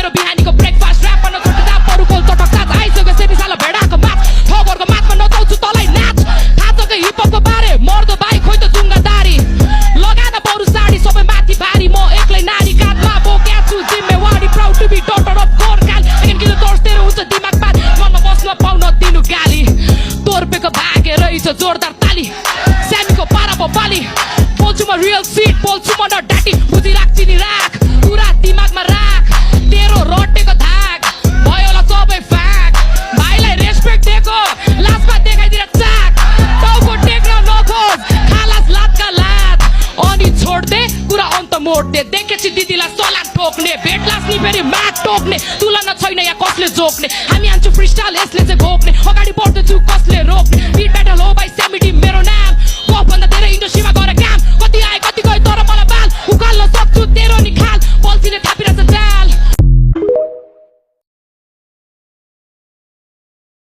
मेरो बिहानीको breakfast rap गर्न छोड्दा परुकोल चटक्का आइसक्यो सेनी साला भेडाको माथ ठगरको माथमा नचाउँछु तँलाई नाच थाहा छ कि हिपहपको बारे मर्दो बाई खोइ त जुङ्गादारी लगान बरु साडी सबै माथि भारी म एक्लै नारी काँधमा बोक्या छु जिम्मेवारी proud to be daughter of Gorkhali लेकिन किन तर्सेर हुन्छ दिमाग पार मनमा बस्न पाउन दिनु गाली तोर्पेको भागे रहेछ जोरदार ताली स्यामीको पारा बाली बोल्छु म रियल सिट बोल्छु म न डाटी बुझिराख चिनी राख कुरा दिमागमा राख तेरो रटेको धाक भयो होला सबै फ्याक भाइलाई रेस्पेक्ट दिएको लास्टमा देखाइदिएर चाक टाउको टेक्न नखोज खालास लातका लात अनि छोड्दे कुरा अन्त मोड्दे देखेपछि दिदीलाई सलाद ठोक्ने भेट लास्नी फेरि माग टोक्ने तुलना छैन यहाँ कसले जोक्ने हामी हान्छु फ्रिस्टाइल यसले चाहिँ घोक्ने अगाडि बढ्दैछु कसले रोक्ने बिट ब्याटल हो भाइ स्यामिटी मेरो